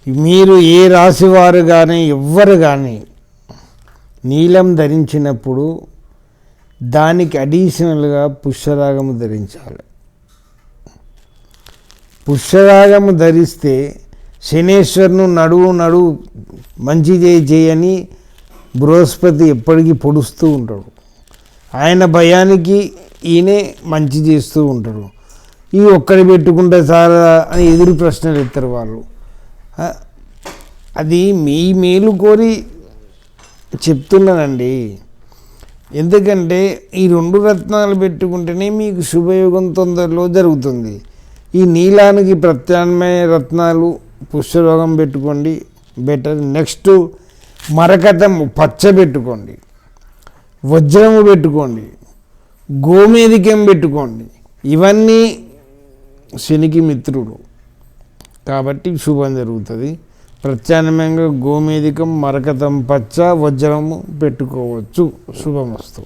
మీరు ఏ రాశివారు కానీ ఎవ్వరు కానీ నీలం ధరించినప్పుడు దానికి అడిషనల్గా పుష్యరాగము ధరించాలి. పుష్యరాగము ధరిస్తే శనేశ్వరును నడువు మంచి చేయని బృహస్పతి ఎప్పటికీ పొడుస్తూ ఉంటాడు. ఆయన భయానికి ఈయనే మంచి చేస్తూ ఉంటాడు. ఈ ఒక్కడి పెట్టుకుంటే సారా అని ఎదురు ప్రశ్నలు ఎత్తారు వాళ్ళు. అది మీ మేలు కోరి చెప్తున్నానండి. ఎందుకంటే ఈ 2 రత్నాలు పెట్టుకుంటేనే మీకు శుభయోగం తొందరలో జరుగుతుంది. ఈ నీలానికి ప్రత్యామ్నాయ రత్నాలు పుష్యరోగం పెట్టుకోండి, బెటర్. నెక్స్ట్ మరకతము పచ్చ పెట్టుకోండి, వజ్రము పెట్టుకోండి, గోమేధికం పెట్టుకోండి. ఇవన్నీ శనికి మిత్రుడు కాబట్టి శుభం జరుగుతుంది. ప్రత్యామ్నాయంగా గోమేధికం, మరకతం పచ్చ, వజ్రము పెట్టుకోవచ్చు. శుభమస్తు.